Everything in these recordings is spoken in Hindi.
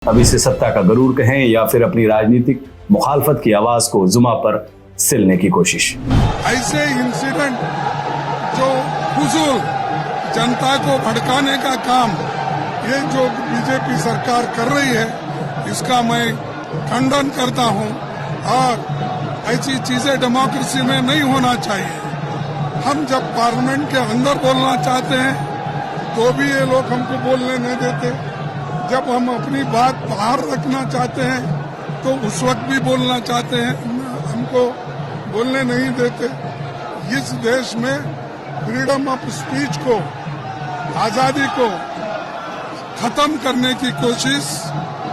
अब इसे सत्ता का गरूर कहें या फिर अपनी राजनीतिक मुखालफत की आवाज को जुमा पर सिलने की कोशिश। ऐसे इंसिडेंट जो फुजूल जनता को भड़काने का काम ये जो बीजेपी सरकार कर रही है, इसका मैं खंडन करता हूं और ऐसी चीजें डेमोक्रेसी में नहीं होना चाहिए। हम जब पार्लियामेंट के अंदर बोलना चाहते हैं तो भी ये लोग हमको बोलने नहीं देते, जब हम अपनी बात बाहर रखना चाहते हैं तो उस वक्त भी बोलना चाहते हैं, हमको बोलने नहीं देते। इस देश में फ्रीडम ऑफ स्पीच को, आजादी को खत्म करने की कोशिश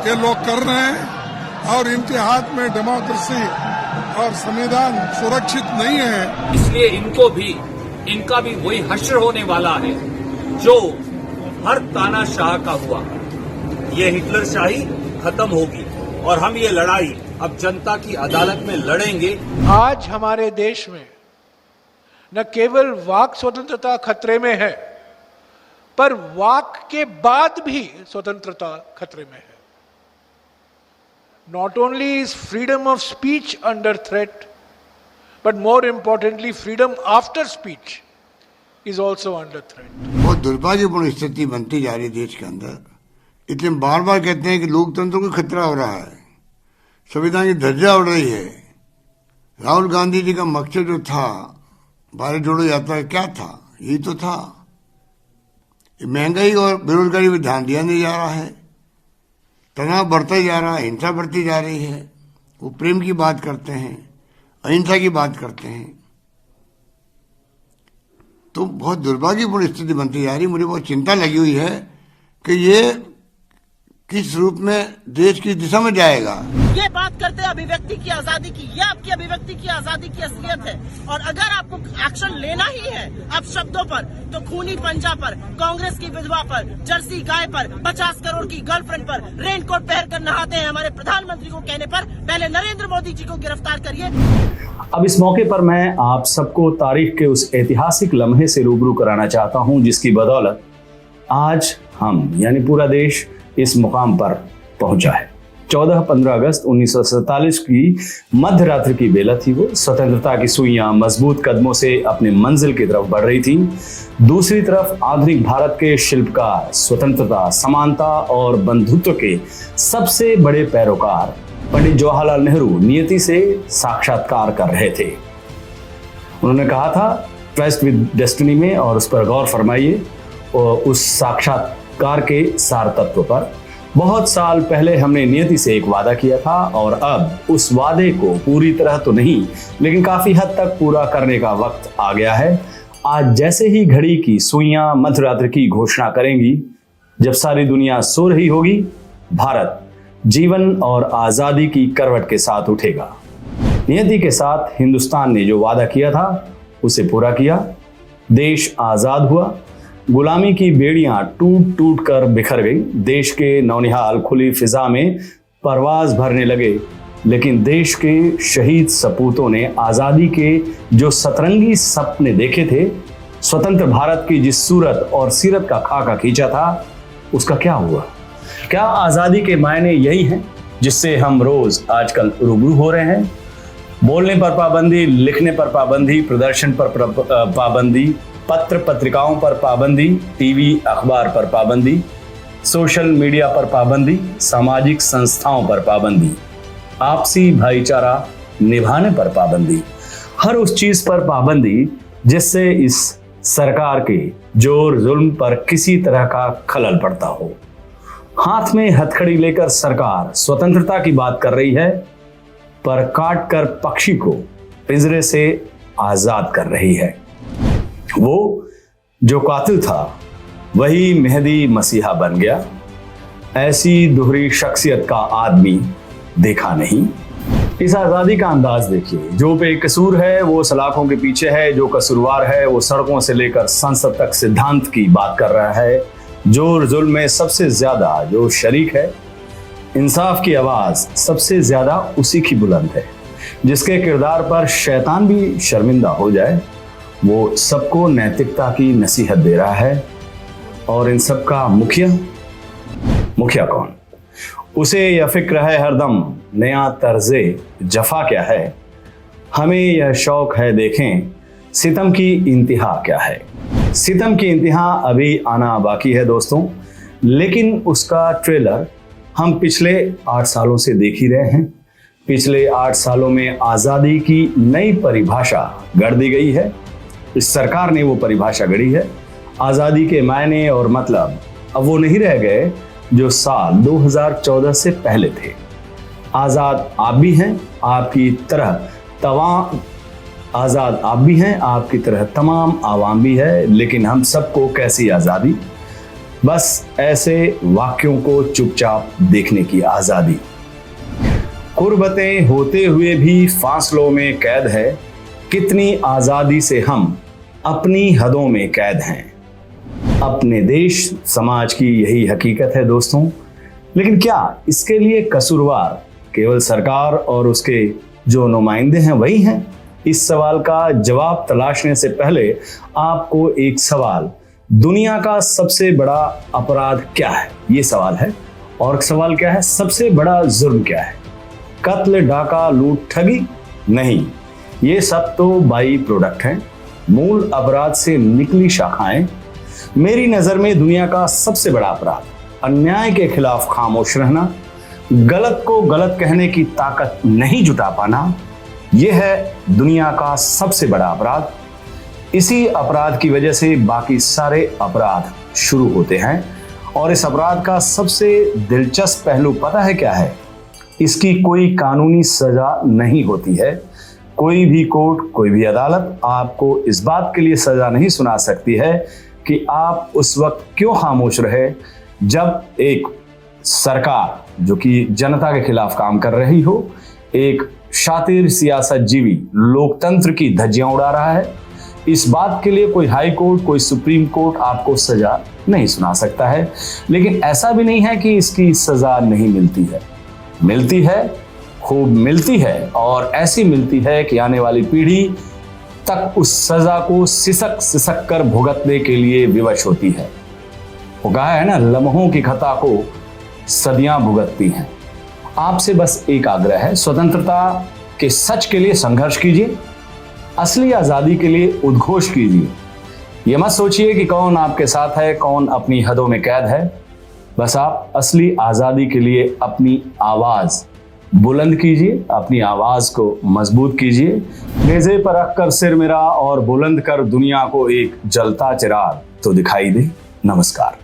ये लोग कर रहे हैं और इनके हाथ में डेमोक्रेसी और संविधान सुरक्षित नहीं है। इसलिए इनका भी वही हश्र होने वाला है जो हर तानाशाह का हुआ। ये हिटलर शाही खत्म होगी और हम ये लड़ाई अब जनता की अदालत में लड़ेंगे। आज हमारे देश में न केवल वाक स्वतंत्रता खतरे में है, पर वाक के बाद भी स्वतंत्रता खतरे में है। Not only is freedom of speech under threat, but more importantly, freedom after speech is also under threat. बहुत दुर्भाग्यपूर्ण स्थिति बनती जा रही है देश के अंदर। इतने बार बार कहते हैं कि लोकतंत्र को खतरा हो रहा है, संविधान की धज्जा उड़ रही है। राहुल गांधी जी का मकसद जो था भारत जोड़ो यात्रा क्या था? यही तो था। महंगाई और बेरोजगारी पर ध्यान दिया नहीं जा रहा है, तनाव बढ़ता ही जा रहा है, हिंसा बढ़ती जा रही है। वो प्रेम की बात करते हैं, अहिंसा की बात करते हैं, तो बहुत दुर्भाग्यपूर्ण स्थिति बनती जा रही है। मुझे बहुत चिंता लगी हुई है कि ये किस रूप में देश की दिशा में जाएगा। ये बात करते हैं अभिव्यक्ति की आजादी की, ये आपकी अभिव्यक्ति की आजादी की असलियत है। और अगर आपको एक्शन लेना ही है अब शब्दों पर, तो खूनी पंजा पर, कांग्रेस की विधवा पर, जर्सी गाय पर, 50 करोड़ की गर्लफ्रेंड पर, रेनकोट पहनकर नहाते हैं हमारे प्रधानमंत्री को कहने पर पहले नरेंद्र मोदी जी को गिरफ्तार करिए। अब इस मौके पर मैं आप सबको तारीख के उस ऐतिहासिक लम्हे से रूबरू कराना चाहता हूं जिसकी बदौलत आज हम यानी पूरा देश इस मुकाम पर पहुंचा है। 14-15 अगस्त 1947 की मध्य रात्रि की बेला थी वो। स्वतंत्रता की सुइयां मजबूत कदमों से अपने मंजिल की तरफ बढ़ रही थी। दूसरी तरफ आधुनिक भारत के शिल्पकार, स्वतंत्रता, समानता और बंधुत्व के सबसे बड़े पैरोकार पंडित जवाहरलाल नेहरू नियति से साक्षात्कार कर रहे थे। उन्होंने कहा था ट्रस्ट विद डेस्टिनी में, और उस पर गौर फरमाइए, और उस साक्षात्कार के सार तत्व पर। बहुत साल पहले हमने नियति से एक वादा किया था और अब उस वादे को पूरी तरह तो नहीं लेकिन काफी हद तक पूरा करने का वक्त आ गया है। आज जैसे ही घड़ी की सुइयां मध्यरात्रि की घोषणा करेंगी, जब सारी दुनिया सो रही होगी, भारत जीवन और आजादी की करवट के साथ उठेगा। नियति के साथ हिंदुस्तान ने जो वादा किया था उसे पूरा किया। देश आजाद हुआ, गुलामी की बेड़ियां टूट टूट कर बिखर गई, देश के नौनिहाल खुली फिजा में परवाज भरने लगे। लेकिन देश के शहीद सपूतों ने आजादी के जो सतरंगी सपने देखे थे, स्वतंत्र भारत की जिस सूरत और सीरत का खाका खींचा था, उसका क्या हुआ? क्या आजादी के मायने यही हैं जिससे हम रोज आजकल रूबरू हो रहे हैं? बोलने पर पाबंदी, लिखने पर पाबंदी, प्रदर्शन पर पाबंदी, पत्र पत्रिकाओं पर पाबंदी, टीवी अखबार पर पाबंदी, सोशल मीडिया पर पाबंदी, सामाजिक संस्थाओं पर पाबंदी, आपसी भाईचारा निभाने पर पाबंदी, हर उस चीज पर पाबंदी जिससे इस सरकार के जोर जुल्म पर किसी तरह का खलल पड़ता हो। हाथ में हथकड़ी लेकर सरकार स्वतंत्रता की बात कर रही है, पर काट कर पक्षी को पिंजरे से आजाद कर रही है। वो जो कातिल था वही मेहदी मसीहा बन गया। ऐसी दोहरी शख्सियत का आदमी देखा नहीं। इस आजादी का अंदाज देखिए। जो बेकसूर है वो सलाखों के पीछे है, जो कसूरवार है वो सड़कों से लेकर संसद तक सिद्धांत की बात कर रहा है। जोर जुल्म में सबसे ज्यादा जो शरीक है, इंसाफ की आवाज सबसे ज्यादा उसी की बुलंद है। जिसके किरदार पर शैतान भी शर्मिंदा हो जाए, वो सबको नैतिकता की नसीहत दे रहा है। और इन सब का मुखिया कौन? उसे यह फिक्र है हरदम नया तर्जे जफा क्या है। हमें यह शौक है देखें सितम की इंतहा क्या है। सितम की इंतहा अभी आना बाकी है दोस्तों, लेकिन उसका ट्रेलर हम पिछले 8 सालों से देख ही रहे हैं। पिछले 8 सालों में आज़ादी की नई परिभाषा गढ़ दी गई है। इस सरकार ने वो परिभाषा गढ़ी है। आज़ादी के मायने और मतलब अब वो नहीं रह गए जो साल 2014 से पहले थे। आज़ाद आप भी हैं, आपकी तरह आज़ाद आप भी हैं, आपकी तरह तमाम आवाम भी है। लेकिन हम सबको कैसी आज़ादी? बस ऐसे वाक्यों को चुपचाप देखने की आज़ादी। कुर्बतें होते हुए भी फासलों में कैद है, कितनी आज़ादी से हम अपनी हदों में कैद हैं। अपने देश समाज की यही हकीकत है दोस्तों। लेकिन क्या इसके लिए कसूरवार केवल सरकार और उसके जो नुमाइंदे हैं वही हैं? इस सवाल का जवाब तलाशने से पहले आपको एक सवाल, दुनिया का सबसे बड़ा अपराध क्या है, ये सवाल है। और सवाल क्या है, सबसे बड़ा जुर्म क्या है? कत्ल, डाका, लूट, ठगी? नहीं, ये सब तो बाई प्रोडक्ट हैं, मूल अपराध से निकली शाखाएं। मेरी नजर में दुनिया का सबसे बड़ा अपराध अन्याय के खिलाफ खामोश रहना, गलत को गलत कहने की ताकत नहीं जुटा पाना, यह है दुनिया का सबसे बड़ा अपराध। इसी अपराध की वजह से बाकी सारे अपराध शुरू होते हैं। और इस अपराध का सबसे दिलचस्प पहलू पता है क्या है? इसकी कोई कानूनी सजा नहीं होती है। कोई भी कोर्ट, कोई भी अदालत आपको इस बात के लिए सजा नहीं सुना सकती है कि आप उस वक्त क्यों खामोश रहे जब एक सरकार जो कि जनता के खिलाफ काम कर रही हो, एक शातिर सियासत जीवी लोकतंत्र की धज्जियां उड़ा रहा है। इस बात के लिए कोई हाई कोर्ट, कोई सुप्रीम कोर्ट आपको सजा नहीं सुना सकता है। लेकिन ऐसा भी नहीं है कि इसकी सजा नहीं मिलती है, मिलती है, खूब मिलती है। और ऐसी मिलती है कि आने वाली पीढ़ी तक उस सजा को सिसक सिसक कर भुगतने के लिए विवश होती है। वो कहा है ना, लम्हों की खता को सदियां भुगतती हैं। आपसे बस एक आग्रह है, स्वतंत्रता के सच के लिए संघर्ष कीजिए, असली आजादी के लिए उद्घोष कीजिए। ये मत सोचिए कि कौन आपके साथ है, कौन अपनी हदों में कैद है। बस आप असली आजादी के लिए अपनी आवाज बुलंद कीजिए, अपनी आवाज को मजबूत कीजिए। नेज़े पर रख कर सिर मेरा और बुलंद कर दुनिया को एक जलता चिराग तो दिखाई दे। नमस्कार।